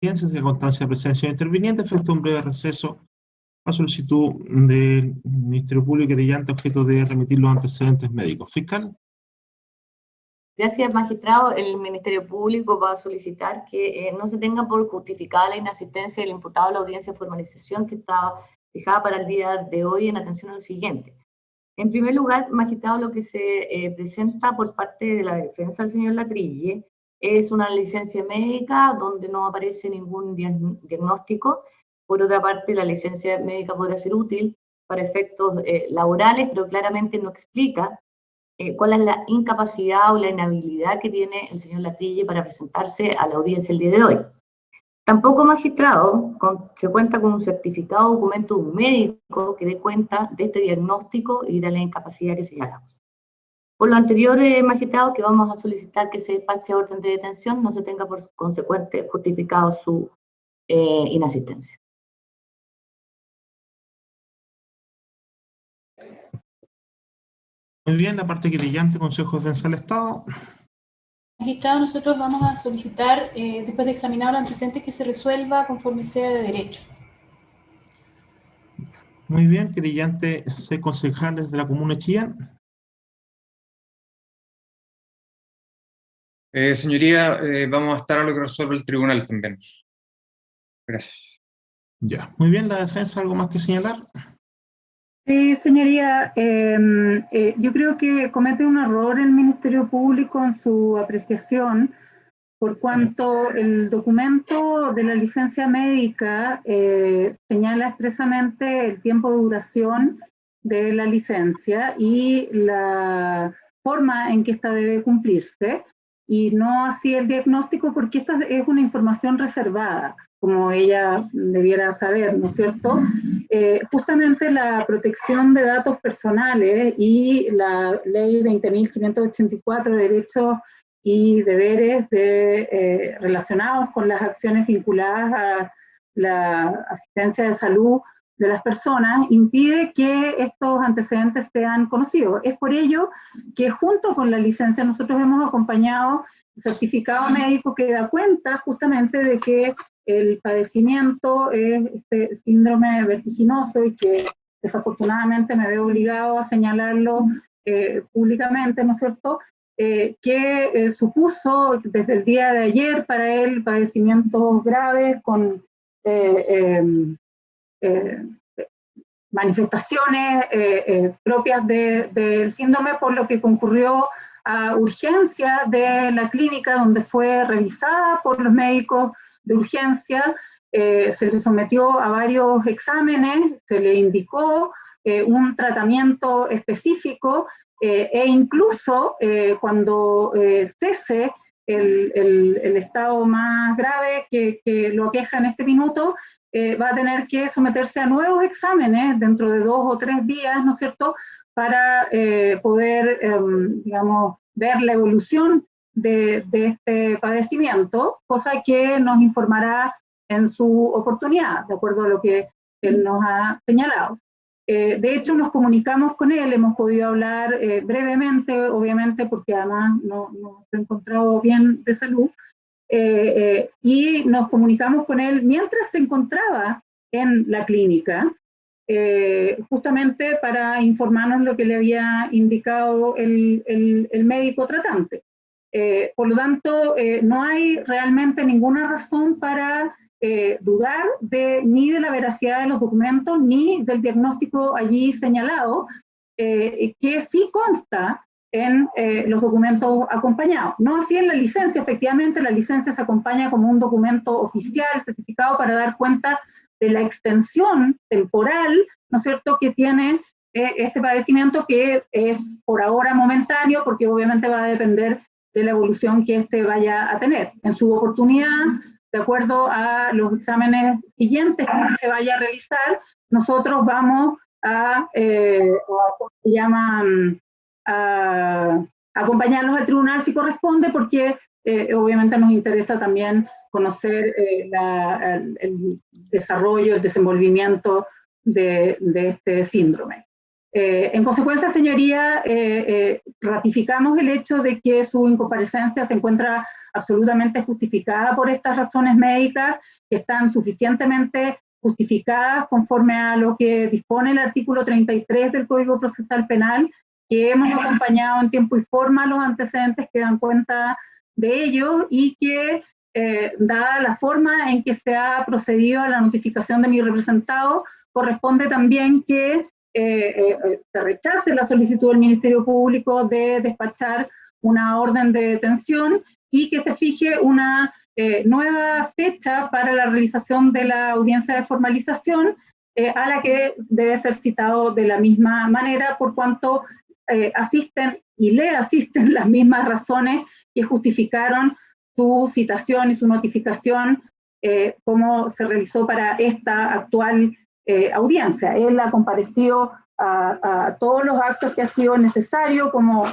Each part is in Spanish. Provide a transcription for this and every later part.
de constancia de presencia de interviniente, efecto un breve receso a solicitud del Ministerio Público querellante objeto de remitir los antecedentes médicos. Fiscal. Gracias, magistrado. El Ministerio Público va a solicitar que no se tenga por justificada la inasistencia del imputado a la audiencia de formalización que estaba fijada para el día de hoy en atención a lo siguiente. En primer lugar, magistrado, lo que se presenta por parte de la defensa del señor Latrille es una licencia médica donde no aparece ningún diagnóstico. Por otra parte, la licencia médica podrá ser útil para efectos laborales, pero claramente no explica cuál es la incapacidad o la inhabilidad que tiene el señor Latrille para presentarse a la audiencia el día de hoy. Tampoco, magistrado, se cuenta con un certificado o documento médico que dé cuenta de este diagnóstico y de la incapacidad que señalamos. Por lo anterior, magistrado, que vamos a solicitar que se despache orden de detención, no se tenga por consecuente justificado su inasistencia. Muy bien, la parte querellante, Consejo de Defensa del Estado. Magistrado, nosotros vamos a solicitar, después de examinar los antecedentes, que se resuelva conforme sea de derecho. Muy bien, querellante, 6 concejales de la Comuna de Chillán. Señoría, vamos a estar a lo que resuelve el tribunal también. Gracias. Ya, muy bien, la defensa, ¿algo más que señalar? Sí, señoría, yo creo que comete un error el Ministerio Público en su apreciación, por cuanto el documento de la licencia médica señala expresamente el tiempo de duración de la licencia y la forma en que ésta debe cumplirse, y no así el diagnóstico, porque esta es una información reservada, como ella debiera saber, ¿no es cierto? Justamente la protección de datos personales y la ley 20.584 de derechos y deberes relacionados con las acciones vinculadas a la asistencia de salud de las personas impide que estos antecedentes sean conocidos. Es por ello que junto con la licencia nosotros hemos acompañado el certificado médico que da cuenta justamente de que el padecimiento es este síndrome vertiginoso y que desafortunadamente me veo obligado a señalarlo públicamente, ¿no es cierto?, que supuso desde el día de ayer para él padecimientos graves con manifestaciones propias del síndrome, por lo que concurrió a urgencia de la clínica donde fue revisada por los médicos de urgencia, se le sometió a varios exámenes, se le indicó un tratamiento específico e incluso cuando cese el estado más grave que lo aqueja en este minuto, va a tener que someterse a nuevos exámenes dentro de 2 o 3 días, ¿no es cierto?, para poder, digamos, ver la evolución de este padecimiento, cosa que nos informará en su oportunidad, de acuerdo a lo que él nos ha señalado. De hecho, nos comunicamos con él, hemos podido hablar brevemente, obviamente, porque además no se ha encontrado bien de salud, y nos comunicamos con él mientras se encontraba en la clínica, justamente para informarnos lo que le había indicado el médico tratante. Por lo tanto, no hay realmente ninguna razón para dudar ni de la veracidad de los documentos ni del diagnóstico allí señalado, que sí consta en los documentos acompañados. No así en la licencia. Efectivamente, la licencia se acompaña como un documento oficial certificado para dar cuenta de la extensión temporal, ¿no es cierto?, que tiene este padecimiento, que es por ahora momentáneo, porque obviamente va a depender de la evolución que este vaya a tener. En su oportunidad, de acuerdo a los exámenes siguientes que se vaya a realizar, nosotros vamos a acompañarlos al tribunal si corresponde, porque obviamente nos interesa también conocer el desarrollo, el desenvolvimiento de este síndrome. En consecuencia, señoría, ratificamos el hecho de que su incomparecencia se encuentra absolutamente justificada por estas razones médicas, que están suficientemente justificadas conforme a lo que dispone el artículo 33 del Código Procesal Penal, que hemos acompañado en tiempo y forma los antecedentes que dan cuenta de ello, y que, dada la forma en que se ha procedido a la notificación de mi representado, corresponde también que se rechace la solicitud del Ministerio Público de despachar una orden de detención y que se fije una nueva fecha para la realización de la audiencia de formalización, a la que debe ser citado de la misma manera, por cuanto asisten y le asisten las mismas razones que justificaron su citación y su notificación, como se realizó para esta actual audiencia. Él ha comparecido a todos los actos que ha sido necesario, como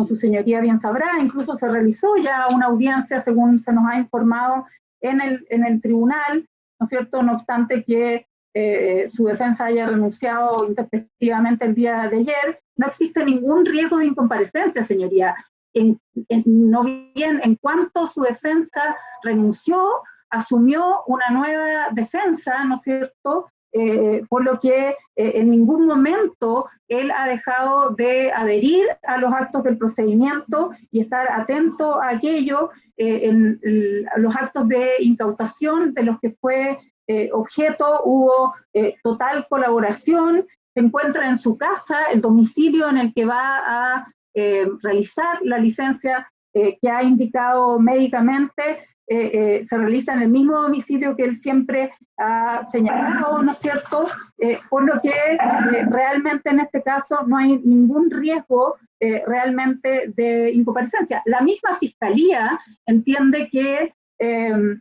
su señoría bien sabrá. Incluso se realizó ya una audiencia, según se nos ha informado, en el tribunal, ¿no es cierto?, no obstante que su defensa haya renunciado intempestivamente el día de ayer. No existe ningún riesgo de incomparecencia, señoría. No bien en cuanto su defensa renunció, asumió una nueva defensa, ¿no es cierto?, por lo que en ningún momento él ha dejado de adherir a los actos del procedimiento y estar atento a aquello. En los actos de incautación de los que fue objeto hubo total colaboración. Se encuentra en su casa, el domicilio en el que va a realizar la licencia que ha indicado médicamente. Se realiza en el mismo domicilio que él siempre ha señalado, ¿no es cierto? Por lo que realmente en este caso no hay ningún riesgo realmente de incomparecencia. La misma Fiscalía entiende que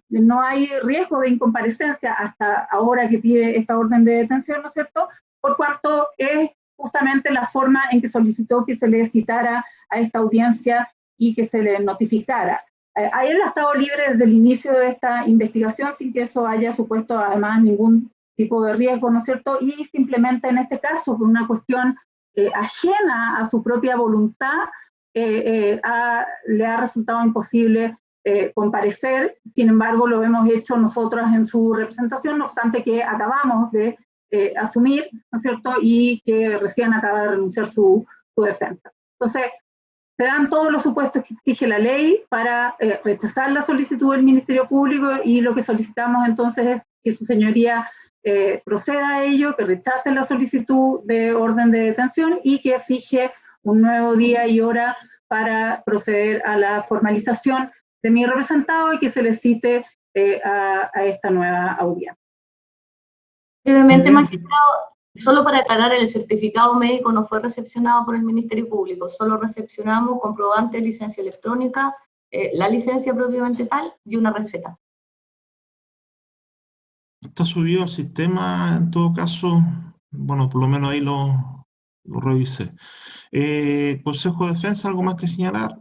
no hay riesgo de incomparecencia hasta ahora que pide esta orden de detención, ¿no es cierto?, por cuanto es justamente la forma en que solicitó que se le citara a esta audiencia y que se le notificara. A él ha estado libre desde el inicio de esta investigación sin que eso haya supuesto además ningún tipo de riesgo, ¿no es cierto? Y simplemente en este caso, por una cuestión ajena a su propia voluntad, le ha resultado imposible comparecer. Sin embargo, lo hemos hecho nosotras en su representación, no obstante que acabamos de asumir, ¿no es cierto?, y que recién acaba de renunciar su defensa. Entonces, se dan todos los supuestos que exige la ley para rechazar la solicitud del Ministerio Público, y lo que solicitamos entonces es que su señoría proceda a ello, que rechace la solicitud de orden de detención y que fije un nuevo día y hora para proceder a la formalización de mi representado y que se le cite a esta nueva audiencia. Brevemente, magistrado, solo para aclarar, el certificado médico no fue recepcionado por el Ministerio Público, solo recepcionamos comprobante de licencia electrónica, la licencia propiamente tal y una receta. Está subido al sistema, en todo caso, bueno, por lo menos ahí lo revisé. Consejo de Defensa, ¿algo más que señalar?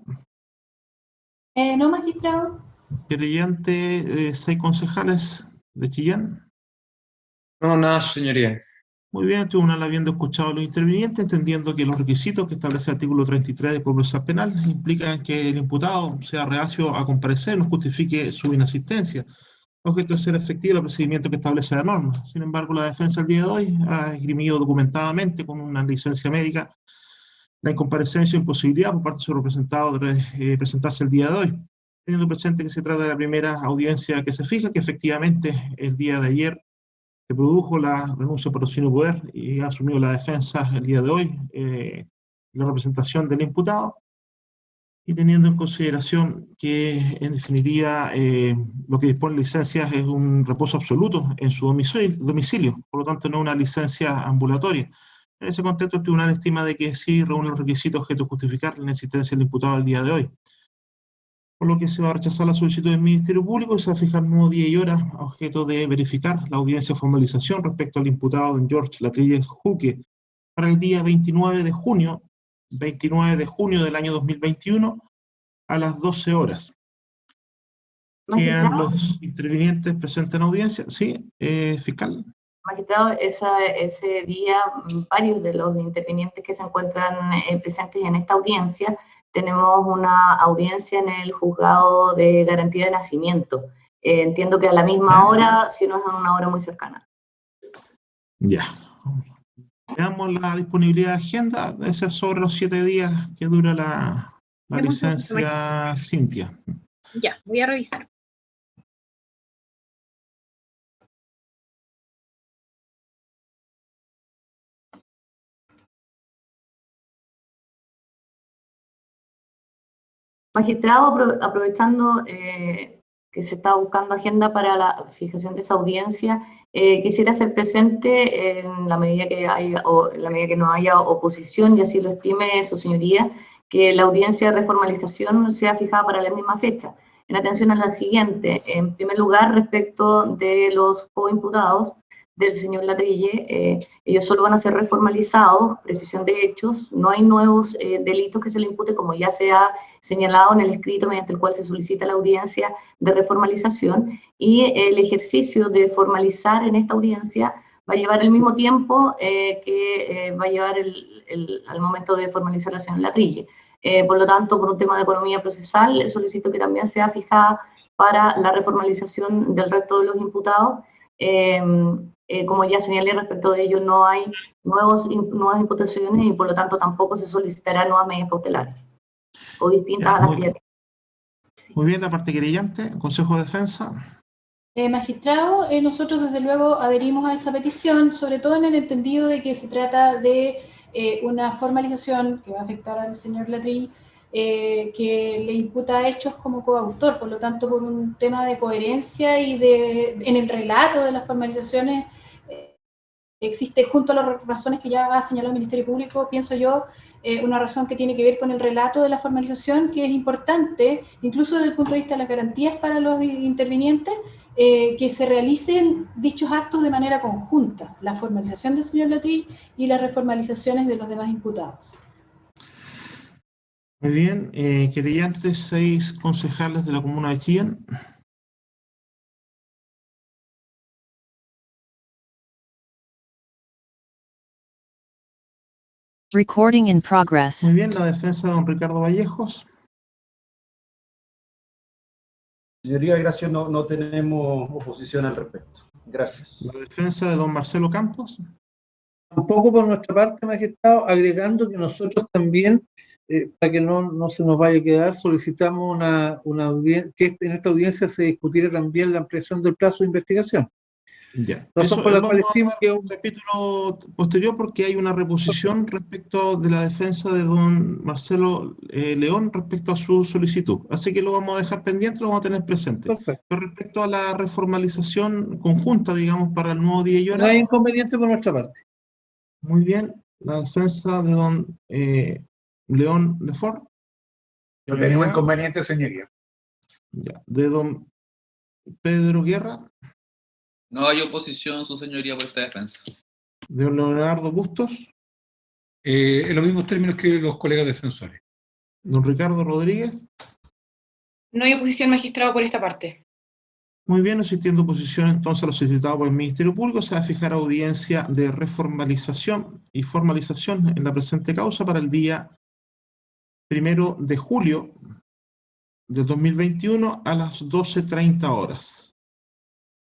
No, magistrado. Querellante, 6 concejales de Chillán. No, nada, señoría. Muy bien, el tribunal, habiendo escuchado a los intervinientes, entendiendo que los requisitos que establece el artículo 33 del Código Procesal Penal implican que el imputado sea reacio a comparecer, no justifique su inasistencia, objeto de ser efectivo el procedimiento que establece la norma. Sin embargo, la defensa el día de hoy ha esgrimido documentadamente con una licencia médica la incomparecencia o imposibilidad por parte de su representado de presentarse el día de hoy, teniendo presente que se trata de la primera audiencia que se fija, que efectivamente el día de ayer se produjo la renuncia por patrocinio poder y ha asumido la defensa el día de hoy, la representación del imputado, y teniendo en consideración que, en definitiva, lo que dispone la licencia es un reposo absoluto en su domicilio, por lo tanto no una licencia ambulatoria. En ese contexto, el tribunal estima de que sí reúne los requisitos objeto de justificar la inexistencia del imputado el día de hoy, por lo que se va a rechazar la solicitud del Ministerio Público y se va a fijar nuevo día y hora a objeto de verificar la audiencia de formalización respecto al imputado don George Latrille Juque para el día 29 de junio del año 2021 a las 12 horas. ¿Quedan los intervinientes presentes en audiencia? Sí, fiscal. Magistrado, ese día varios de los intervinientes que se encuentran presentes en esta audiencia tenemos una audiencia en el juzgado de garantía de nacimiento. Entiendo que a la misma hora, si no es en una hora muy cercana. Ya. Veamos la disponibilidad de agenda, debe ser sobre los 7 días que dura la licencia Cintia. Ya, voy a revisar. Magistrado, aprovechando que se está buscando agenda para la fijación de esa audiencia, quisiera ser presente en la medida que haya, o en la medida que no haya oposición, y así lo estime su señoría, que la audiencia de reformalización sea fijada para la misma fecha. En atención a la siguiente, en primer lugar, respecto de los coimputados del señor Latrille, ellos solo van a ser reformalizados, precisión de hechos, no hay nuevos delitos que se le impute, como ya se ha señalado en el escrito mediante el cual se solicita la audiencia de reformalización, y el ejercicio de formalizar en esta audiencia va a llevar el mismo tiempo que va a llevar al momento de formalizar la señora Latrille. Por lo tanto, por un tema de economía procesal, solicito que también sea fijada para la reformalización del resto de los imputados. Como ya señalé, respecto de ello no hay nuevas imputaciones y por lo tanto tampoco se solicitarán nuevas medidas cautelares o distintas a las que ya. Muy bien, la parte querellante, Consejo de Defensa. Magistrado, nosotros desde luego adherimos a esa petición, sobre todo en el entendido de que se trata de una formalización que va a afectar al señor Latrille, que le imputa hechos como coautor, por lo tanto por un tema de coherencia y en el relato de las formalizaciones existe, junto a las razones que ya ha señalado el Ministerio Público, pienso yo, una razón que tiene que ver con el relato de la formalización, que es importante, incluso desde el punto de vista de las garantías para los intervinientes, que se realicen dichos actos de manera conjunta, la formalización del señor Latrille y las reformalizaciones de los demás imputados. Muy bien, querellantes, 6 concejales de la comuna de Chillán. Recording in progress. Muy bien, la defensa de don Ricardo Vallejos. Señoría, gracias, no tenemos oposición al respecto. Gracias. La defensa de don Marcelo Campos. Tampoco por nuestra parte, magistrado, agregando que nosotros también, para que no se nos vaya a quedar, solicitamos una audiencia, que en esta audiencia se discutiera también la ampliación del plazo de investigación. Ya. Razón por la cual estimo que un capítulo posterior porque hay una reposición respecto de la defensa de don Marcelo León respecto a su solicitud. Así que lo vamos a dejar pendiente, lo vamos a tener presente. Perfecto. Pero respecto a la reformalización conjunta, digamos, para el nuevo día y hora. No hay inconveniente por nuestra parte. Muy bien. La defensa de don León Lefort. No tenemos inconveniente, señoría. Ya. De don Pedro Guerra. No hay oposición, su señoría, por esta defensa. De don Leonardo Bustos. En los mismos términos que los colegas defensores. Don Ricardo Rodríguez. No hay oposición, magistrado, por esta parte. Muy bien, no existiendo oposición entonces a lo solicitado por el Ministerio Público, se va a fijar audiencia de reformalización y formalización en la presente causa para el día 1 de julio del 2021 a las 12:30 horas.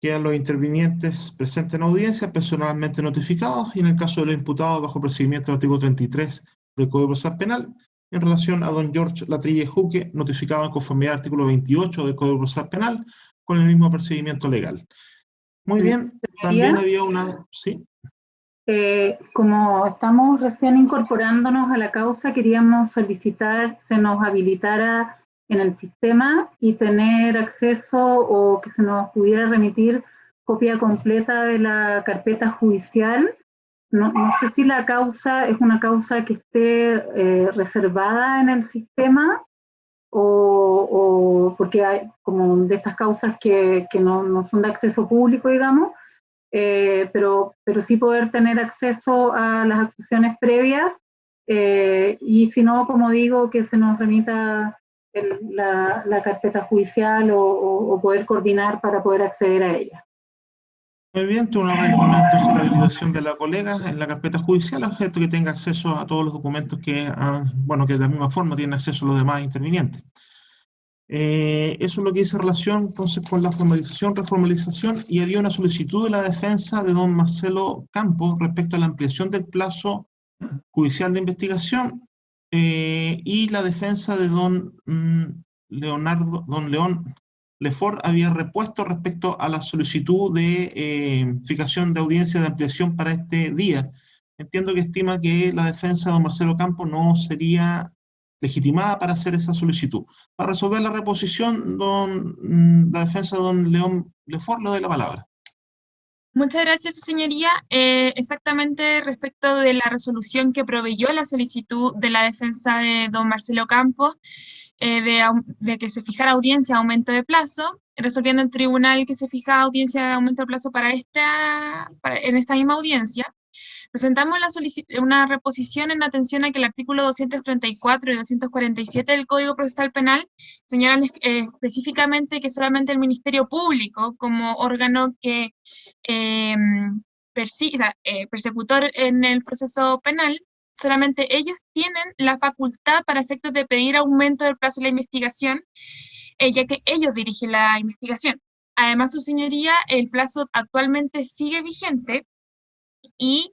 Quedan los intervinientes presentes en audiencia personalmente notificados y en el caso de los imputados bajo procedimiento del artículo 33 del Código Procesal Penal, en relación a don George Latrille Juque, notificado en conformidad al artículo 28 del Código Procesal Penal, con el mismo procedimiento legal. Muy bien, también había una... ¿Sí? Como estamos recién incorporándonos a la causa, queríamos solicitar se nos habilitara en el sistema y tener acceso o que se nos pudiera remitir copia completa de la carpeta judicial. No sé si la causa es una causa que esté reservada en el sistema o porque hay como de estas causas que no son de acceso público, digamos, pero sí poder tener acceso a las actuaciones previas y si no, como digo, que se nos remita la carpeta judicial o poder coordinar para poder acceder a ella. Muy bien, Tribunal va a disponer entonces la habilitación de la colega en la carpeta judicial, objeto que tenga acceso a todos los documentos que, bueno, que de la misma forma tienen acceso los demás intervinientes. Eso es lo que dice relación entonces con la formalización, reformalización, y había una solicitud de la defensa de don Marcelo Campos respecto a la ampliación del plazo judicial de investigación y la defensa de don León Lefort había repuesto respecto a la solicitud de fijación de audiencia de ampliación para este día. Entiendo que estima que la defensa de don Marcelo Campos no sería legitimada para hacer esa solicitud. Para resolver la reposición, la defensa de don León Lefort, le doy la palabra. Muchas gracias, su señoría. Exactamente respecto de la resolución que proveyó la solicitud de la defensa de don Marcelo Campos, de que se fijara audiencia de aumento de plazo, resolviendo el tribunal que se fija audiencia de aumento de plazo en esta misma audiencia, presentamos una reposición en atención a que el artículo 234 y 247 del Código Procesal Penal señalan específicamente que solamente el Ministerio Público, como órgano que persecutor en el proceso penal, solamente ellos tienen la facultad para efectos de pedir aumento del plazo de la investigación, ya que ellos dirigen la investigación. Además, su señoría, el plazo actualmente sigue vigente y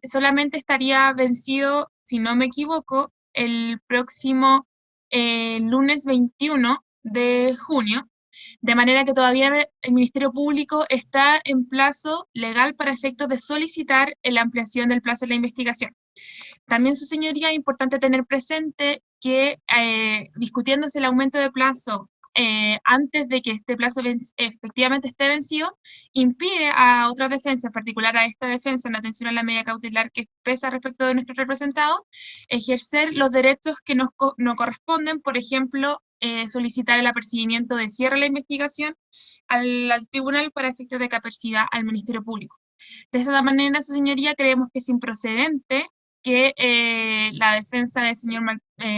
solamente estaría vencido, si no me equivoco, el próximo lunes 21 de junio, de manera que todavía el Ministerio Público está en plazo legal para efectos de solicitar la ampliación del plazo de la investigación. También, su señoría, es importante tener presente que discutiéndose el aumento de plazo antes de que este plazo efectivamente esté vencido, impide a otras defensas, en particular a esta defensa en atención a la medida cautelar que pesa respecto de nuestros representados, ejercer los derechos que nos corresponden, por ejemplo, solicitar el apercibimiento de cierre de la investigación al tribunal para efectos de que aperciba al Ministerio Público. De esta manera, su señoría, creemos que es improcedente que la defensa del señor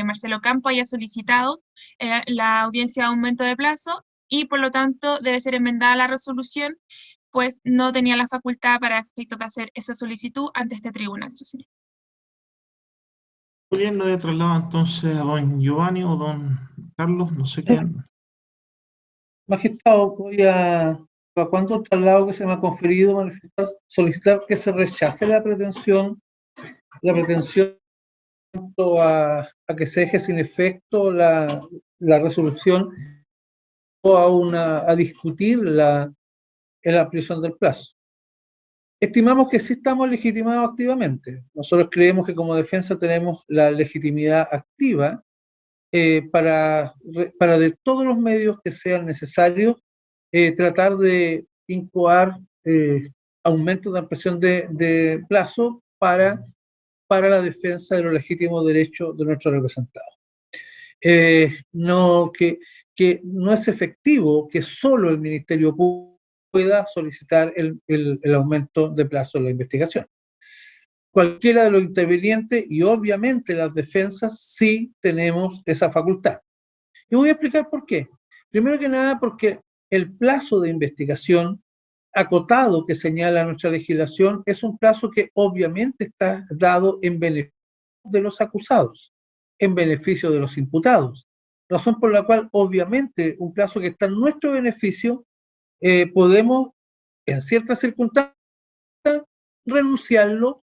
Marcelo Campos haya solicitado la audiencia de aumento de plazo y por lo tanto debe ser enmendada la resolución, pues no tenía la facultad para efectos de hacer esa solicitud ante este tribunal, su señoría. Muy bien, lo he trasladado entonces a don Giovanni o don Carlos, no sé quién. Magistrado, para cuando el traslado que se me ha conferido, solicitar que se rechace la pretensión a que se deje sin efecto la resolución o a discutir la ampliación del plazo. Estimamos que sí estamos legitimados activamente. Nosotros creemos que como defensa tenemos la legitimidad activa para de todos los medios que sean necesarios tratar de incoar aumentos de ampliación de plazo para la defensa de los legítimos derechos de nuestros representados. Que no es efectivo que solo el Ministerio Público pueda solicitar el aumento de plazo de la investigación. Cualquiera de los intervinientes y obviamente las defensas sí tenemos esa facultad. Y voy a explicar por qué. Primero que nada porque el plazo de investigación acotado que señala nuestra legislación es un plazo que obviamente está dado en beneficio de los acusados, en beneficio de los imputados, razón por la cual obviamente un plazo que está en nuestro beneficio podemos en ciertas circunstancias renunciarlo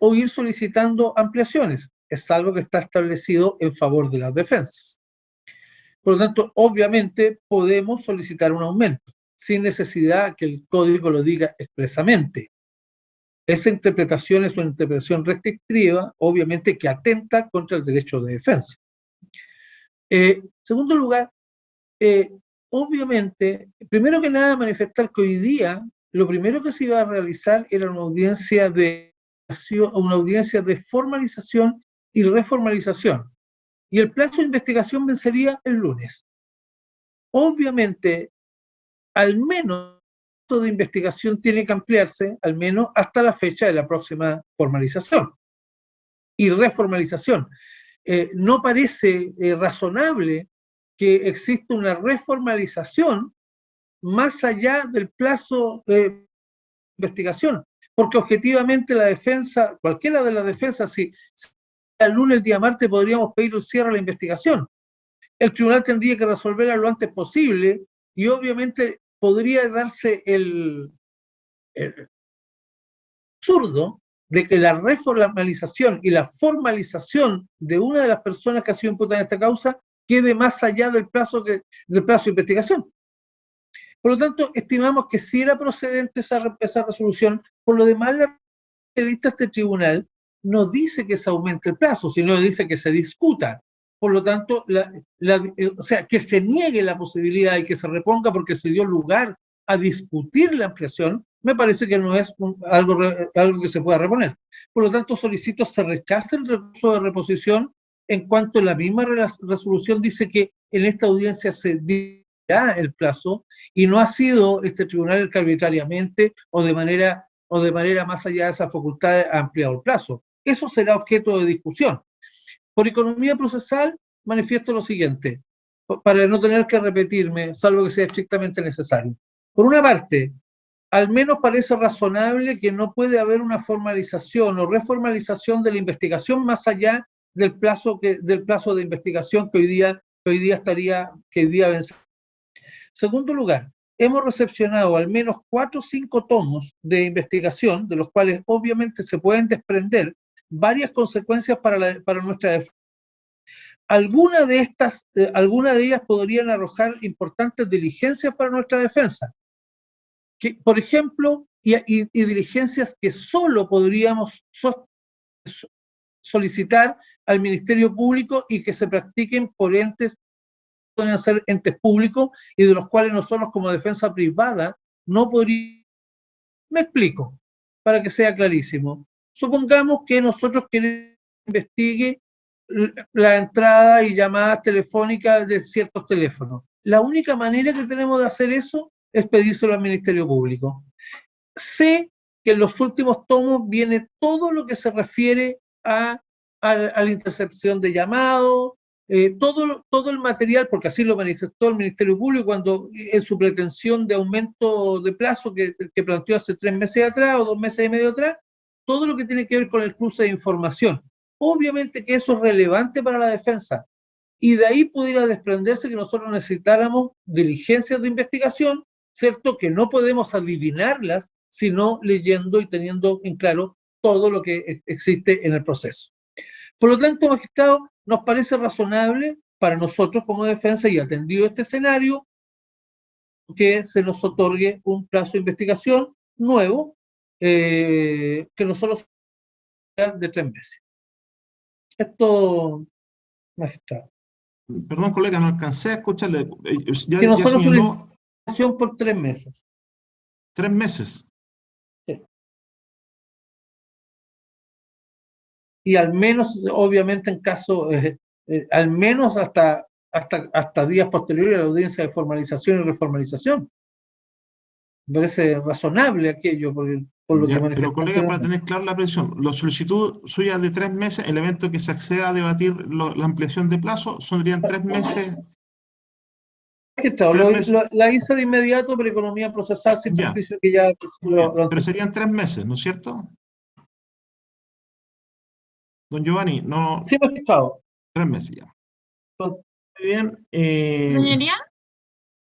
o ir solicitando ampliaciones. Es algo que está establecido en favor de las defensas. Por lo tanto, obviamente podemos solicitar un aumento sin necesidad que el código lo diga expresamente. Esa interpretación es una interpretación restrictiva, obviamente que atenta contra el derecho de defensa. Segundo lugar, obviamente, primero que nada manifestar que hoy día lo primero que se iba a realizar era una audiencia de formalización y reformalización. Y el plazo de investigación vencería el lunes. Obviamente, al menos el plazo de investigación tiene que ampliarse, al menos hasta la fecha de la próxima formalización y reformalización. No parece razonable que exista una reformalización más allá del plazo de investigación, porque objetivamente la defensa, cualquiera de las defensas, si el lunes, el día martes, podríamos pedir el cierre de la investigación. El tribunal tendría que resolverla lo antes posible y obviamente podría darse el absurdo de que la reformalización y la formalización de una de las personas que ha sido imputada en esta causa quede más allá del plazo de investigación. Por lo tanto, estimamos que sí era procedente esa resolución. Por lo demás, la que dicta este tribunal no dice que se aumente el plazo, sino dice que se discuta. Por lo tanto, o sea, que se niegue la posibilidad y que se reponga porque se dio lugar a discutir la ampliación, me parece que no es algo que se pueda reponer. Por lo tanto, solicito se rechace el recurso de reposición en cuanto la misma resolución dice que en esta audiencia se dirá el plazo y no ha sido este tribunal el que arbitrariamente o de manera más allá de esa facultad ha ampliado el plazo. Eso será objeto de discusión. Por economía procesal, manifiesto lo siguiente, para no tener que repetirme, salvo que sea estrictamente necesario. Por una parte, al menos parece razonable que no puede haber una formalización o reformalización de la investigación más allá del plazo de investigación que hoy día vence. Segundo lugar, hemos recepcionado al menos 4 o 5 tomos de investigación, de los cuales obviamente se pueden desprender varias consecuencias para nuestra defensa. Algunas de ellas podrían arrojar importantes diligencias para nuestra defensa. Por ejemplo, y diligencias que solo podríamos solicitar al Ministerio Público y que se practiquen por entes, pueden ser entes públicos y de los cuales nosotros como defensa privada no podríamos. Me explico, para que sea clarísimo. Supongamos que nosotros queremos que investigue la entrada y llamadas telefónicas de ciertos teléfonos. La única manera que tenemos de hacer eso es pedírselo al Ministerio Público. Sé que en los últimos tomos viene todo lo que se refiere a la intercepción de llamados, todo el material, porque así lo manifestó el Ministerio Público cuando en su pretensión de aumento de plazo que planteó hace 3 meses atrás o 2 meses y medio atrás, todo lo que tiene que ver con el cruce de información. Obviamente que eso es relevante para la defensa y de ahí pudiera desprenderse que nosotros necesitáramos diligencias de investigación, ¿cierto? Que no podemos adivinarlas sino leyendo y teniendo en claro todo lo que existe en el proceso. Por lo tanto, magistrado, nos parece razonable para nosotros como defensa y atendido este escenario que se nos otorgue un plazo de investigación nuevo que nosotros de 3 meses. Esto, magistrado. Perdón, colega, no alcancé a escucharle. Que nosotros solicitamos por 3 meses. 3 meses. Sí. Y al menos, obviamente, en caso, al menos hasta días posteriores a la audiencia de formalización y reformalización. Me parece razonable aquello por lo que manifestó. Pero, colega, para tener clara la presión, la solicitud suya de 3 meses, el evento que se acceda a debatir la ampliación de plazo, serían 3 meses. La hice de inmediato, pero economía procesal sin perjuicio que ya... Pero serían 3 meses, ¿no es cierto? Don Giovanni, no... Sí, magistrado. 3 meses ya. Muy bien. Señoría,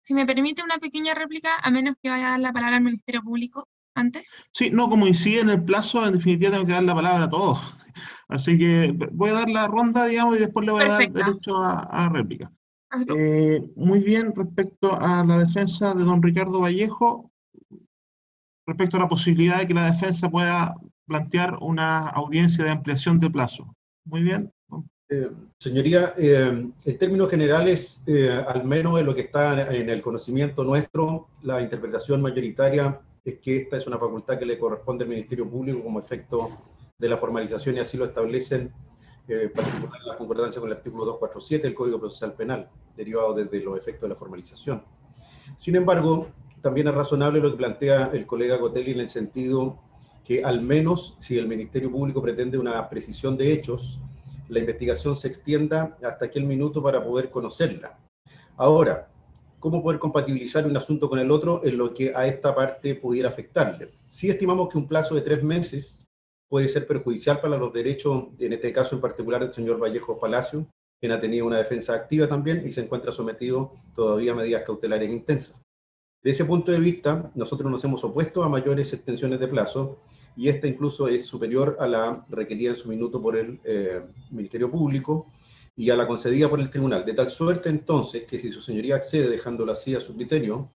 si me permite una pequeña réplica, a menos que vaya a dar la palabra al Ministerio Público antes. Sí, no, como incide en el plazo, en definitiva tengo que dar la palabra a todos. Así que voy a dar la ronda, digamos, y después le voy a dar derecho a réplica. Muy bien, respecto a la defensa de don Ricardo Vallejo, respecto a la posibilidad de que la defensa pueda plantear una audiencia de ampliación de plazo. Muy bien. Señoría, en términos generales, al menos en lo que está en el conocimiento nuestro, la interpretación mayoritaria es que esta es una facultad que le corresponde al Ministerio Público como efecto de la formalización y así lo establecen particular la concordancia con el artículo 247 del Código Procesal Penal, derivado desde los efectos de la formalización. Sin embargo, también es razonable lo que plantea el colega Cotelli en el sentido que al menos si el Ministerio Público pretende una precisión de hechos, la investigación se extienda hasta aquel minuto para poder conocerla. Ahora, cómo poder compatibilizar un asunto con el otro en lo que a esta parte pudiera afectarle. Sí estimamos que un plazo de 3 meses puede ser perjudicial para los derechos, en este caso en particular del señor Vallejo Palacio, quien ha tenido una defensa activa también y se encuentra sometido todavía a medidas cautelares intensas. De ese punto de vista, nosotros nos hemos opuesto a mayores extensiones de plazo, y esta incluso es superior a la requerida en su minuto por el Ministerio Público y a la concedida por el tribunal, de tal suerte entonces que si su señoría accede dejándolo así a su criterio,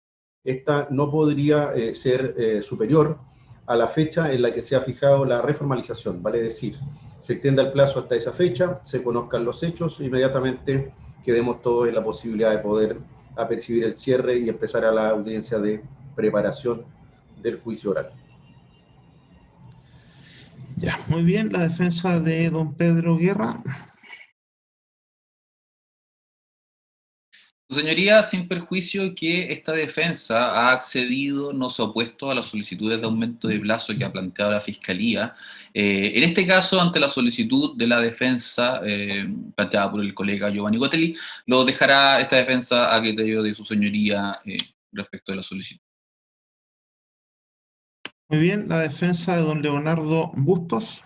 esta no podría ser superior a la fecha en la que se ha fijado la reformalización, vale decir, se extienda el plazo hasta esa fecha, se conozcan los hechos, inmediatamente quedemos todos en la posibilidad de poder apercibir el cierre y empezar a la audiencia de preparación del juicio oral. Ya, muy bien, la defensa de don Pedro Guerra. Su señoría, sin perjuicio que esta defensa ha accedido, no se ha opuesto a las solicitudes de aumento de plazo que ha planteado la Fiscalía. En este caso, ante la solicitud de la defensa planteada por el colega Giovanni Gotelli, lo dejará esta defensa a criterio de su señoría respecto de la solicitud. Muy bien, la defensa de don Leonardo Bustos.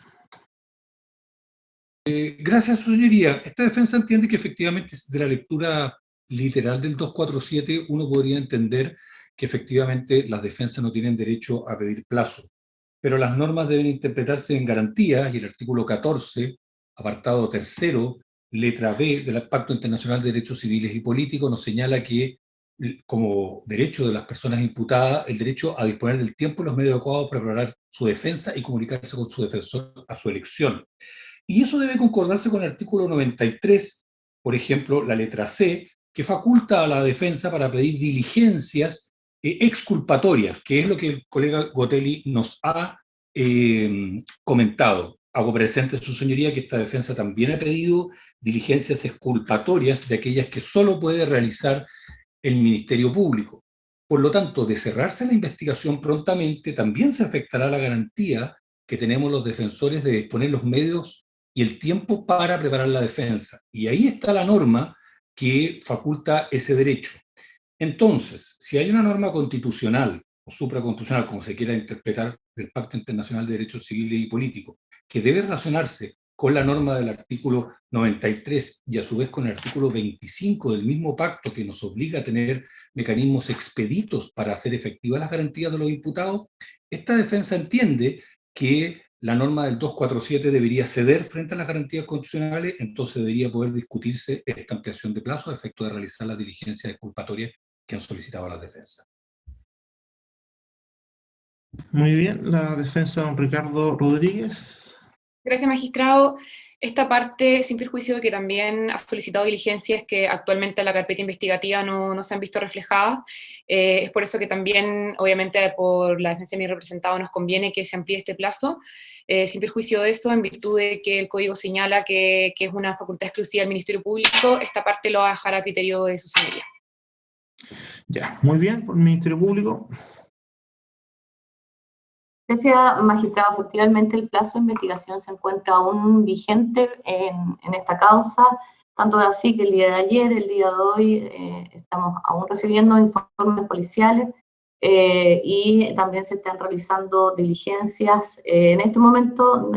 Gracias, su señoría. Esta defensa entiende que efectivamente de la lectura literal del 247 uno podría entender que efectivamente las defensas no tienen derecho a pedir plazo, pero las normas deben interpretarse en garantías y el artículo 14, apartado 3º, letra B del Pacto Internacional de Derechos Civiles y Políticos nos señala que como derecho de las personas imputadas, el derecho a disponer del tiempo y los medios adecuados para preparar su defensa y comunicarse con su defensor a su elección. Y eso debe concordarse con el artículo 93, por ejemplo, la letra C, que faculta a la defensa para pedir diligencias exculpatorias, que es lo que el colega Gotelli nos ha comentado. Hago presente a su señoría que esta defensa también ha pedido diligencias exculpatorias de aquellas que solo puede realizar el Ministerio Público. Por lo tanto, de cerrarse la investigación prontamente, también se afectará la garantía que tenemos los defensores de disponer los medios y el tiempo para preparar la defensa. Y ahí está la norma que faculta ese derecho. Entonces, si hay una norma constitucional o supraconstitucional, como se quiera interpretar, del Pacto Internacional de Derechos Civiles y Políticos, que debe relacionarse con la norma del artículo 93 y a su vez con el artículo 25 del mismo pacto que nos obliga a tener mecanismos expeditos para hacer efectivas las garantías de los imputados, esta defensa entiende que la norma del 247 debería ceder frente a las garantías constitucionales, entonces debería poder discutirse esta ampliación de plazo a efecto de realizar las diligencias exculpatorias que han solicitado las defensas. Muy bien, la defensa de don Ricardo Rodríguez. Gracias, magistrado. Esta parte, sin perjuicio de que también ha solicitado diligencias que actualmente en la carpeta investigativa no se han visto reflejadas, es por eso que también, obviamente, por la defensa de mi representado nos conviene que se amplíe este plazo, sin perjuicio de esto, en virtud de que el código señala que es una facultad exclusiva del Ministerio Público, esta parte lo va a dejar a criterio de su señoría. Ya, muy bien, por el Ministerio Público. Gracias, magistrado. Efectivamente, el plazo de investigación se encuentra aún vigente en esta causa, tanto así que el día de ayer, el día de hoy, estamos aún recibiendo informes policiales y también se están realizando diligencias en este momento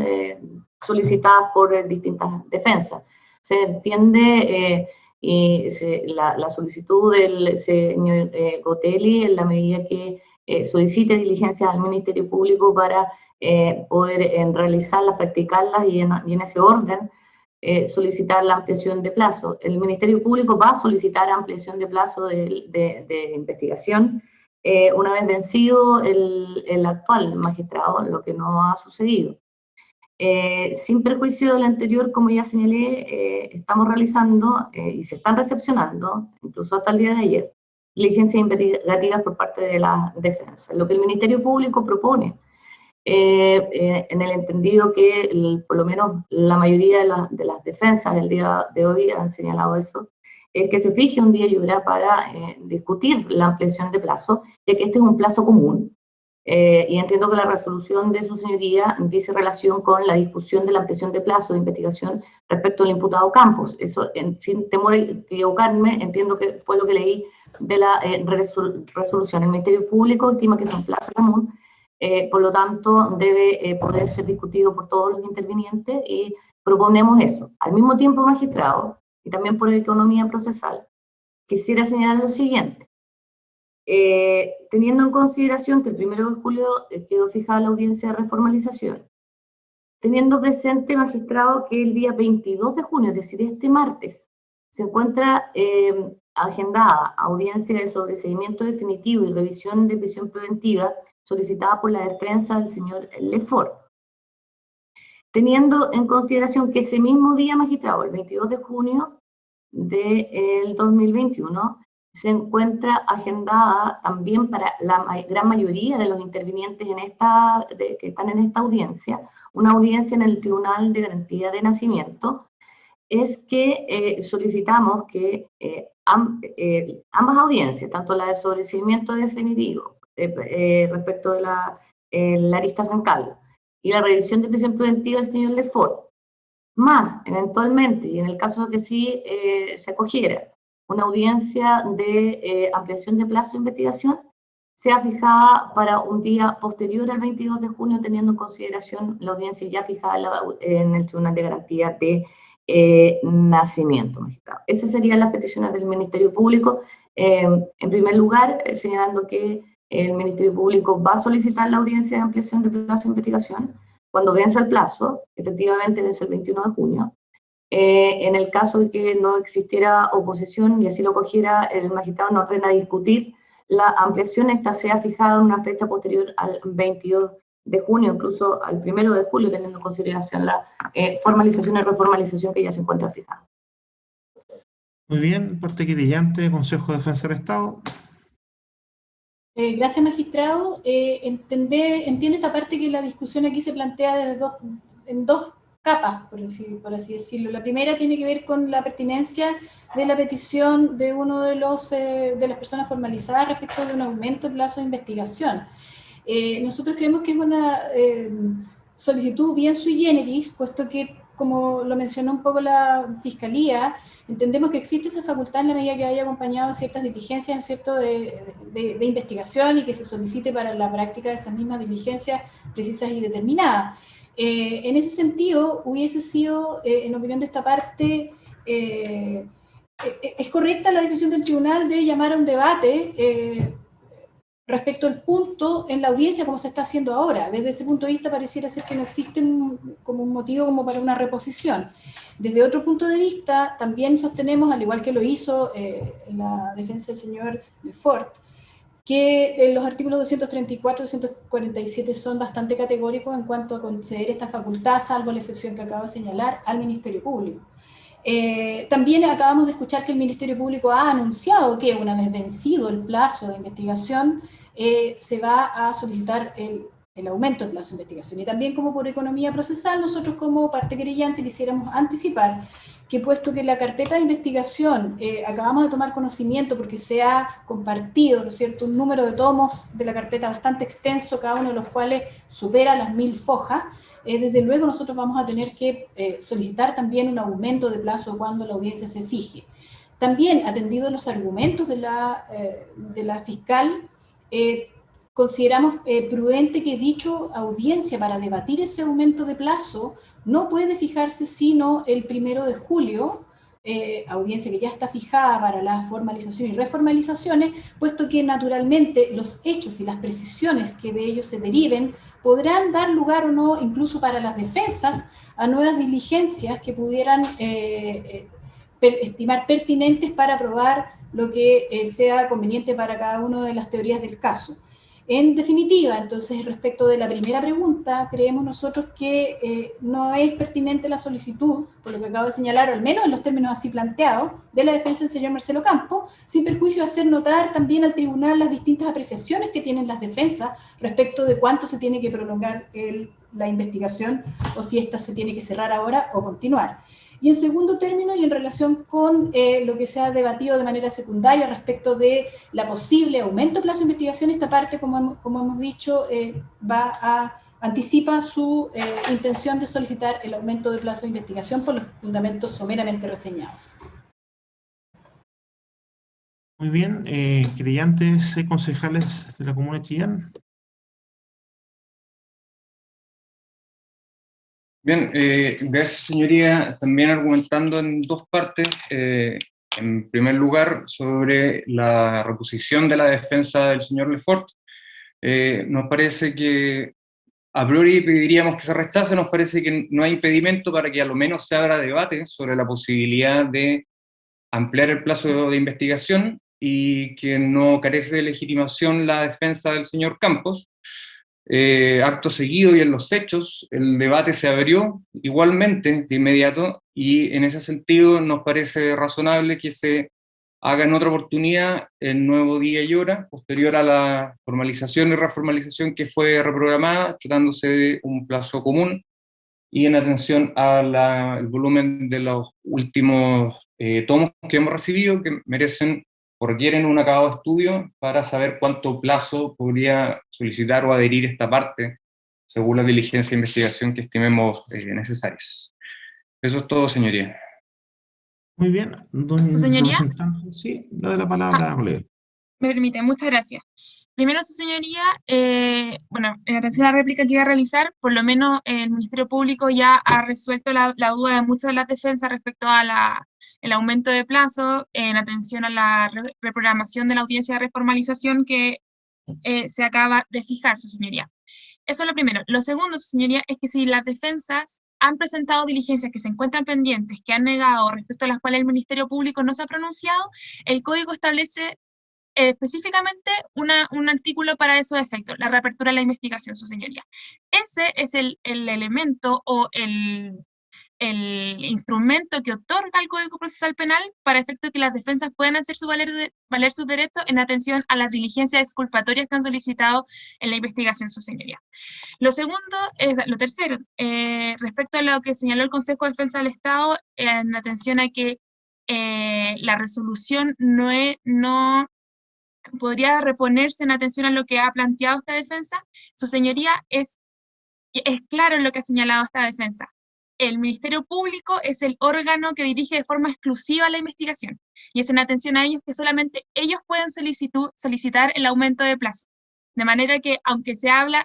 solicitadas por distintas defensas. Se entiende la solicitud del señor Gotelli en la medida que solicite diligencias al Ministerio Público para poder realizarlas, practicarlas y en ese orden solicitar la ampliación de plazo. El Ministerio Público va a solicitar ampliación de plazo de investigación una vez vencido el actual magistrado, lo que no ha sucedido. Sin perjuicio del anterior, como ya señalé, estamos realizando y se están recepcionando, incluso hasta el día de ayer, diligencias investigativas por parte de la defensa. Lo que el Ministerio Público propone, en el entendido que por lo menos la mayoría de las defensas del día de hoy han señalado eso, es que se fije un día y hora para discutir la ampliación de plazo, ya que este es un plazo común. Y entiendo que la resolución de su señoría dice relación con la discusión de la ampliación de plazo de investigación respecto al imputado Campos. Eso, sin temor a equivocarme, entiendo que fue lo que leí de la resolución. El Ministerio Público estima que es un plazo común, por lo tanto debe poder ser discutido por todos los intervinientes y proponemos eso. Al mismo tiempo, magistrado, y también por economía procesal, quisiera señalar lo siguiente. Teniendo en consideración que el 1 de julio quedó fijada la audiencia de reformalización, teniendo presente, magistrado, que el día 22 de junio, es decir, este martes, se encuentra agendada audiencia de sobreseimiento definitivo y revisión de prisión preventiva solicitada por la defensa del señor Lefort. Teniendo en consideración que ese mismo día, magistrado, el 22 de junio del 2021, se encuentra agendada también para la gran mayoría de los intervinientes que están en esta audiencia, una audiencia en el Tribunal de Garantía de Nacimiento, es que solicitamos que ambas audiencias, tanto la de sobreseimiento definitivo respecto de la arista San Carlos y la revisión de prisión preventiva del señor Lefort, más eventualmente, y en el caso de que sí se acogiera, una audiencia de ampliación de plazo de investigación, sea fijada para un día posterior al 22 de junio, teniendo en consideración la audiencia ya fijada en el Tribunal de Garantía de Nacimiento, magistrado. Esas serían las peticiones del Ministerio Público. En primer lugar, señalando que el Ministerio Público va a solicitar la audiencia de ampliación de plazo de investigación cuando venza el plazo, efectivamente vence el 21 de junio. En el caso de que no existiera oposición y así lo cogiera, el magistrado nos ordena discutir la ampliación, esta sea fijada en una fecha posterior al 22 de junio, incluso al 1 de julio, teniendo en consideración la formalización y reformalización que ya se encuentra fijada. Muy bien, parte querellante, Consejo de Defensa del Estado. Gracias, magistrado. Entiende esta parte que la discusión aquí se plantea en dos capas, por así decirlo. La primera tiene que ver con la pertinencia de la petición de uno de las personas formalizadas respecto de un aumento de plazo de investigación. Nosotros creemos que es una solicitud bien sui generis, puesto que, como lo mencionó un poco la Fiscalía, entendemos que existe esa facultad en la medida que haya acompañado ciertas diligencias, ¿cierto?, de investigación y que se solicite para la práctica de esas mismas diligencias precisas y determinadas. En ese sentido, hubiese sido, en opinión de esta parte, es correcta la decisión del tribunal de llamar a un debate respecto al punto en la audiencia como se está haciendo ahora. Desde ese punto de vista pareciera ser que no existe como un motivo como para una reposición. Desde otro punto de vista, también sostenemos, al igual que lo hizo la defensa del señor Lefort, que los artículos 234 y 247 son bastante categóricos en cuanto a conceder esta facultad, salvo la excepción que acabo de señalar, al Ministerio Público. También acabamos de escuchar que el Ministerio Público ha anunciado que una vez vencido el plazo de investigación, se va a solicitar el aumento del plazo de investigación. Y también, como por economía procesal, nosotros como parte querellante quisiéramos anticipar que, puesto que la carpeta de investigación acabamos de tomar conocimiento porque se ha compartido, ¿no es cierto?, un número de tomos de la carpeta bastante extenso, cada uno de los cuales supera las 1000 fojas, desde luego nosotros vamos a tener que solicitar también un aumento de plazo cuando la audiencia se fije. También, atendido los argumentos de la fiscal, consideramos prudente que dicha audiencia para debatir ese aumento de plazo no puede fijarse sino el 1 de julio, audiencia que ya está fijada para la formalización y reformalizaciones, puesto que naturalmente los hechos y las precisiones que de ellos se deriven podrán dar lugar o no, incluso para las defensas, a nuevas diligencias que pudieran estimar pertinentes para probar lo que sea conveniente para cada una de las teorías del caso. En definitiva, entonces, respecto de la primera pregunta, creemos nosotros que no es pertinente la solicitud, por lo que acabo de señalar, o al menos en los términos así planteados, de la defensa del señor Marcelo Campo, sin perjuicio de hacer notar también al tribunal las distintas apreciaciones que tienen las defensas respecto de cuánto se tiene que prolongar la investigación o si ésta se tiene que cerrar ahora o continuar. Y en segundo término, y en relación con lo que se ha debatido de manera secundaria respecto de la posible aumento de plazo de investigación, esta parte, como hemos dicho, anticipa su intención de solicitar el aumento de plazo de investigación por los fundamentos someramente reseñados. Muy bien, creyentes, concejales de la Comuna de Chillán. Bien, gracias señoría, también argumentando en dos partes. En primer lugar, sobre la reposición de la defensa del señor Lefort. Nos parece que a priori pediríamos que se rechace, nos parece que no hay impedimento para que a lo menos se abra debate sobre la posibilidad de ampliar el plazo de investigación y que no carece de legitimación la defensa del señor Campos. Acto seguido y en los hechos, el debate se abrió igualmente de inmediato y en ese sentido nos parece razonable que se haga en otra oportunidad el nuevo día y hora, posterior a la formalización y reformalización que fue reprogramada, tratándose de un plazo común y en atención al volumen de los últimos tomos que hemos recibido, que merecen o requieren un acabado estudio para saber cuánto plazo podría solicitar o adherir esta parte, según la diligencia de investigación que estimemos necesarias. Eso es todo, señoría. Muy bien, ¿Su señoría? representante, sí, le doy la palabra, colega. Me permite, muchas gracias. Primero, su señoría, bueno, en atención a la réplica que iba a realizar, por lo menos el Ministerio Público ya ha resuelto la duda de muchas de las defensas respecto a el aumento de plazo, en atención a la reprogramación de la audiencia de reformalización que se acaba de fijar, su señoría. Eso es lo primero. Lo segundo, su señoría, es que si las defensas han presentado diligencias que se encuentran pendientes, que han negado, respecto a las cuales el Ministerio Público no se ha pronunciado, el Código establece específicamente un artículo para esos efectos, la reapertura de la investigación, su señoría. Ese es el elemento o el instrumento que otorga el Código Procesal Penal para efecto que las defensas puedan hacer valer sus derechos en atención a las diligencias exculpatorias que han solicitado en la investigación, su señoría. Lo tercero, respecto a lo que señaló el Consejo de Defensa del Estado, en atención a que la resolución no podría reponerse en atención a lo que ha planteado esta defensa, su señoría, es claro en lo que ha señalado esta defensa. El Ministerio Público es el órgano que dirige de forma exclusiva la investigación, y es en atención a ellos que solamente ellos pueden solicitar el aumento de plazo. De manera que, aunque se habla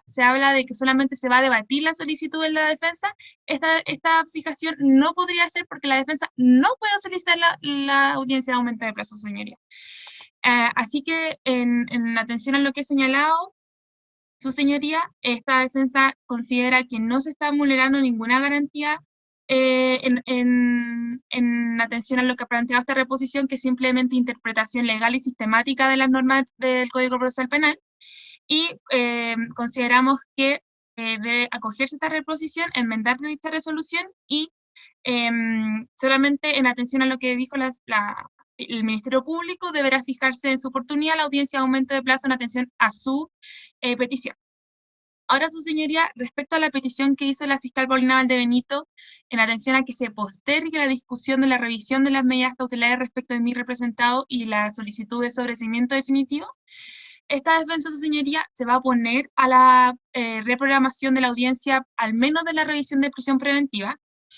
de que solamente se va a debatir la solicitud de la defensa, esta fijación no podría ser porque la defensa no puede solicitar la audiencia de aumento de plazo, señoría. Así que, en atención a lo que he señalado, su señoría, esta defensa considera que no se está vulnerando ninguna garantía en atención a lo que ha planteado esta reposición, que es simplemente interpretación legal y sistemática de las normas del Código Procesal Penal, y consideramos que debe acogerse esta reposición, enmendar dicha resolución y solamente en atención a lo que dijo el Ministerio Público, deberá fijarse en su oportunidad la audiencia de aumento de plazo en atención a su petición. Ahora, su señoría, respecto a la petición que hizo la fiscal Paulina Valdebenito, en atención a que se postergue la discusión de la revisión de las medidas cautelares respecto de mi representado y la solicitud de sobreseimiento definitivo, esta defensa, su señoría, se va a oponer a la reprogramación de la audiencia, al menos de la revisión de prisión preventiva.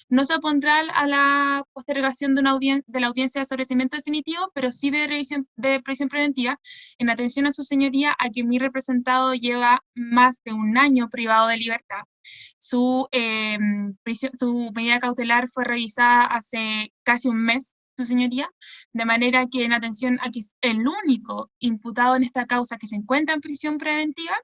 No se opondrá a la postergación de la audiencia de sobreseimiento definitivo, pero sí de revisión de prisión preventiva, en atención a su señoría a que mi representado lleva más de un año privado de libertad. Su medida cautelar fue revisada hace casi un mes, su señoría, de manera que en atención a que es el único imputado en esta causa que se encuentra en prisión preventiva,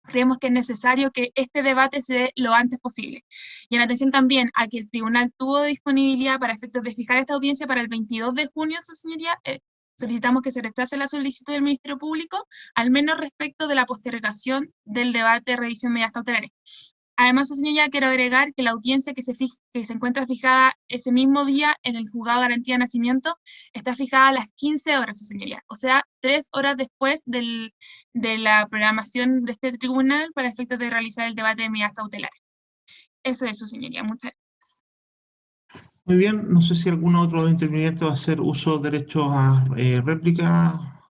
creemos que es necesario que este debate se dé lo antes posible. Y en atención también a que el tribunal tuvo disponibilidad para efectos de fijar esta audiencia para el 22 de junio, su señoría, solicitamos que se rechace la solicitud del Ministerio Público, al menos respecto de la postergación del debate de revisión de medidas cautelares. Además, su señoría, quiero agregar que la audiencia que se encuentra fijada ese mismo día en el juzgado de garantía de nacimiento está fijada a las 15 horas, su señoría, o sea, 3 horas después de la programación de este tribunal para efectos de realizar el debate de medidas cautelares. Eso es, su señoría. Muchas gracias. Muy bien, no sé si algún otro interviniente va a hacer uso de derechos a réplica.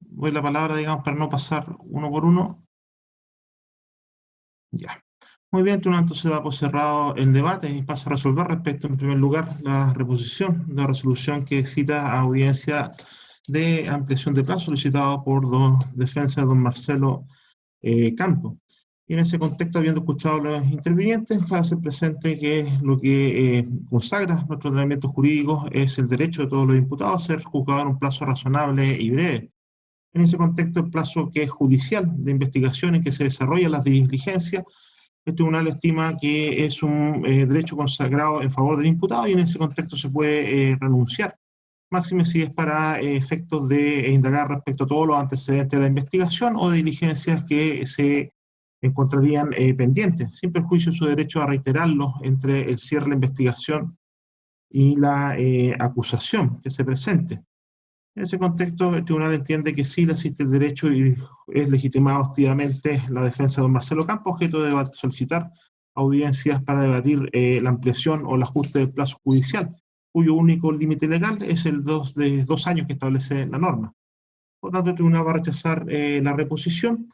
Voy la palabra, digamos, para no pasar uno por uno. Ya. Muy bien, tribunal, entonces da por cerrado el debate y pasa a resolver respecto, en primer lugar, la reposición de la resolución que cita a audiencia de ampliación de plazo solicitado por defensa de don Marcelo Campo. Y en ese contexto, habiendo escuchado a los intervinientes, hace presente que lo que consagra nuestro ordenamiento jurídico es el derecho de todos los imputados a ser juzgados en un plazo razonable y breve. En ese contexto, el plazo que es judicial de investigación en que se desarrollan las diligencias, el tribunal estima que es un derecho consagrado en favor del imputado y en ese contexto se puede renunciar, máxime si es para efectos de indagar respecto a todos los antecedentes de la investigación o de diligencias que se encontrarían pendientes, sin perjuicio de su derecho a reiterarlo entre el cierre de la investigación y la acusación que se presente. En ese contexto, el tribunal entiende que sí le existe el derecho y es legitimado activamente la defensa de don Marcelo Campo, objeto de solicitar audiencias para debatir la ampliación o el ajuste del plazo judicial, cuyo único límite legal es el de 2 años que establece la norma. Por tanto, el tribunal va a rechazar la reposición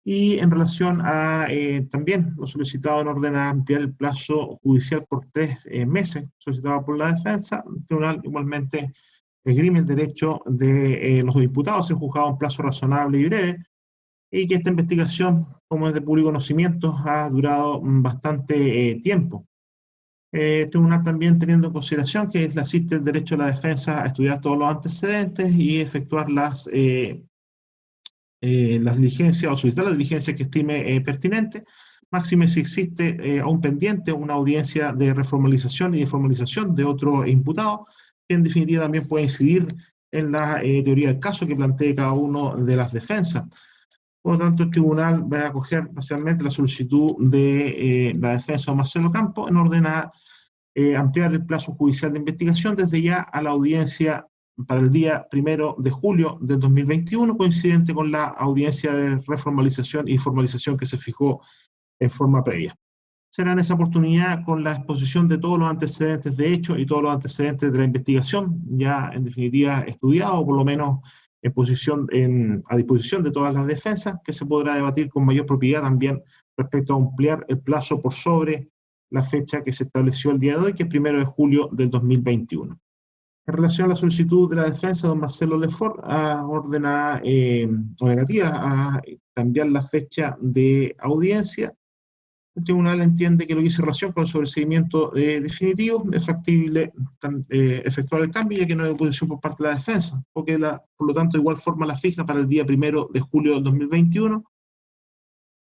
y en relación a también lo solicitado en orden a ampliar el plazo judicial por 3 meses, solicitado por la defensa, el tribunal igualmente esgrime el derecho de los imputados a ser juzgados en plazo razonable y breve, y que esta investigación, como es de público conocimiento, ha durado bastante tiempo. El tribunal también teniendo en consideración que le asiste el derecho de la defensa a estudiar todos los antecedentes y efectuar las diligencias o solicitar las diligencias que estime pertinente, máxime si existe aún pendiente una audiencia de reformalización y de formalización de otro imputado, que en definitiva también puede incidir en la teoría del caso que plantee cada uno de las defensas. Por lo tanto, el tribunal va a acoger parcialmente la solicitud de la defensa de Marcelo Campo en orden a ampliar el plazo judicial de investigación desde ya a la audiencia para el día 1 de julio del 2021, coincidente con la audiencia de reformalización y formalización que se fijó en forma previa. Será en esa oportunidad con la exposición de todos los antecedentes de hecho y todos los antecedentes de la investigación, ya en definitiva estudiado, o por lo menos a disposición de todas las defensas, que se podrá debatir con mayor propiedad también respecto a ampliar el plazo por sobre la fecha que se estableció el día de hoy, que es 1 de julio del 2021. En relación a la solicitud de la defensa, don Marcelo Lefort ordena o negativa a cambiar la fecha de audiencia. El tribunal entiende que lo que hizo relación con el sobreseimiento definitivo es factible efectuar el cambio, ya que no hay oposición por parte de la defensa, porque por lo tanto igual forma la fija para el día 1 de julio del 2021,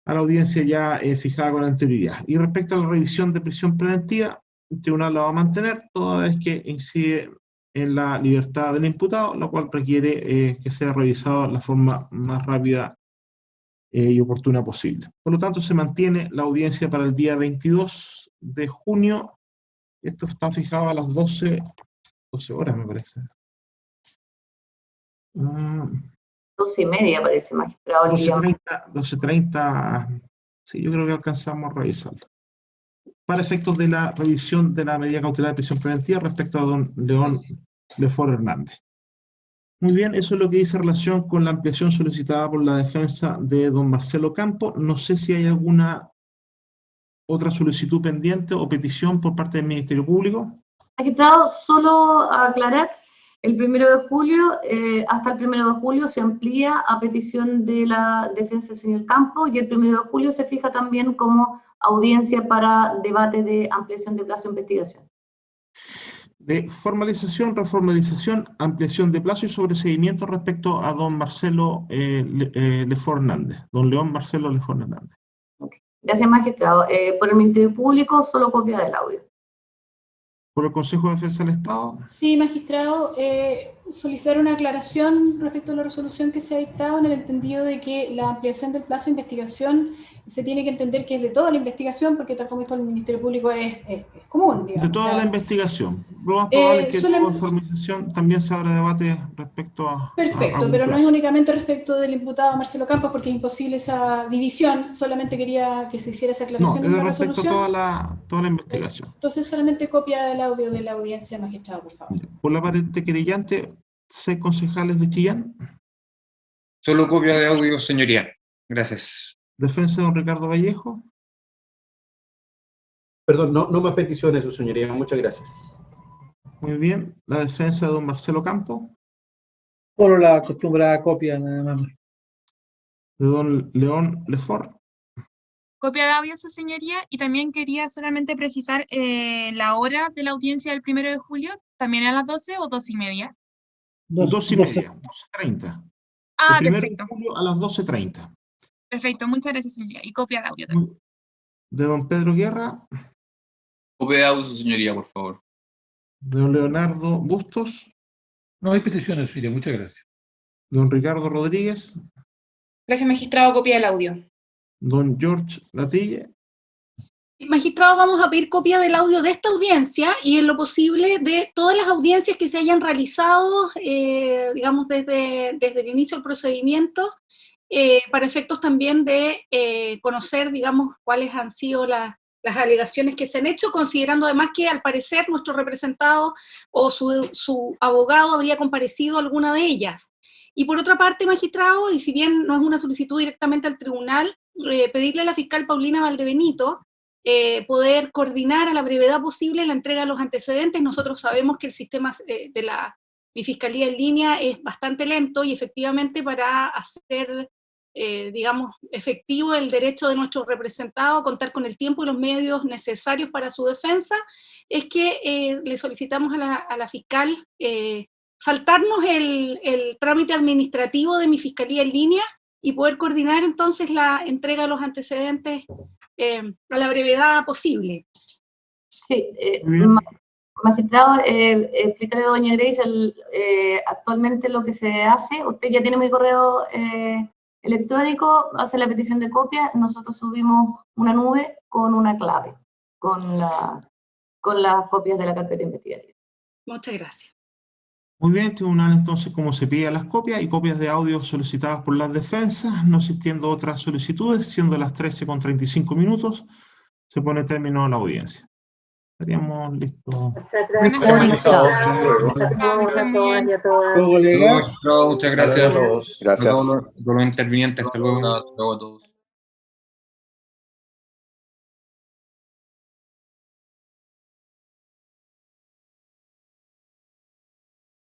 a la audiencia ya fijada con anterioridad. Y respecto a la revisión de prisión preventiva, el tribunal la va a mantener toda vez que incide en la libertad del imputado, lo cual requiere que sea revisado de la forma más rápida y oportuna posible. Por lo tanto, se mantiene la audiencia para el día 22 de junio. Esto está fijado a las 12 horas, me parece. 12:30 parece, magistrado. 12:30, sí, yo creo que alcanzamos a revisarlo. Para efectos de la revisión de la medida cautelar de prisión preventiva respecto a don León Lefort Hernández. Muy bien, eso es lo que dice relación con la ampliación solicitada por la defensa de don Marcelo Campo. No sé si hay alguna otra solicitud pendiente o petición por parte del Ministerio Público. Magistrado, solo aclarar, el 1 de julio, hasta el 1 de julio se amplía a petición de la defensa del señor Campo, y el 1 de julio se fija también como audiencia para debate de ampliación de plazo de investigación. De formalización, reformalización, ampliación de plazo y sobreseimiento respecto a don Marcelo Lefort Hernández, don León Marcelo Lefort Hernández. Okay. Gracias, magistrado. Por el Ministerio Público, solo copia del audio. ¿Por el Consejo de Defensa del Estado? Sí, magistrado, solicitar una aclaración respecto a la resolución que se ha dictado, en el entendido de que la ampliación del plazo de investigación se tiene que entender que es de toda la investigación, porque tal como dijo el Ministerio Público es común, digamos. De toda la investigación. Lo más probable es que la formalización también se abra debate respecto a... Perfecto, pero no es únicamente respecto del imputado Marcelo Campos, porque es imposible esa división, solamente quería que se hiciera esa aclaración. No, es de respecto a toda la investigación. Entonces solamente copia del audio de la audiencia, magistrado, por favor. Por la parte querellante, 6 concejales de Chillán. Solo copia de audio, señoría. Gracias. Defensa de don Ricardo Vallejo. Perdón, no más peticiones, su señoría. Muchas gracias. Muy bien. La defensa de don Marcelo Campo, Solo la acostumbrada copia, nada más. de don León Lefort, Copia de audio, su señoría, y también quería solamente precisar la hora de la audiencia del 1 de julio, ¿también a las 12 o 2:30? 2:30, 12:30. Ah, El 1 de perfecto. julio a las 12:30. Perfecto, muchas gracias, señoría. Y copia de audio también. De don Pedro Guerra, Copia de audio, su señoría, por favor. de don Leonardo Bustos, No hay peticiones, señoría. Muchas gracias. de don Ricardo Rodríguez, Gracias, magistrado. Copia del audio. don George Latille, Magistrado, vamos a pedir copia del audio de esta audiencia y en lo posible de todas las audiencias que se hayan realizado, digamos, desde el inicio del procedimiento, para efectos también de conocer, digamos, cuáles han sido las alegaciones que se han hecho, considerando además que al parecer nuestro representado o su abogado habría comparecido a alguna de ellas. Y por otra parte, magistrado, y si bien no es una solicitud directamente al tribunal, pedirle a la fiscal Paulina Valdebenito poder coordinar a la brevedad posible la entrega de los antecedentes. Nosotros sabemos que el sistema de mi fiscalía en línea es bastante lento y efectivamente para hacer, digamos, efectivo el derecho de nuestro representado a contar con el tiempo y los medios necesarios para su defensa, es que le solicitamos a la fiscal saltarnos el trámite administrativo de mi fiscalía en línea y poder coordinar entonces la entrega de los antecedentes a la brevedad posible. Sí, magistrado, explícale a doña Grace actualmente lo que se hace. Usted ya tiene mi correo electrónico, hace la petición de copia, nosotros subimos una nube con una clave, con las copias de la carpeta investigativa. Muchas gracias. Muy bien, tribunal, entonces, como se pide las copias y copias de audio solicitadas por las defensas, no existiendo otras solicitudes, siendo las 13:35, se pone término a la audiencia. Estaríamos listos. Muchas gracias. Muchas gracias. Gracias a todos. A todos los intervinientes. Hasta luego. Hasta luego a todos.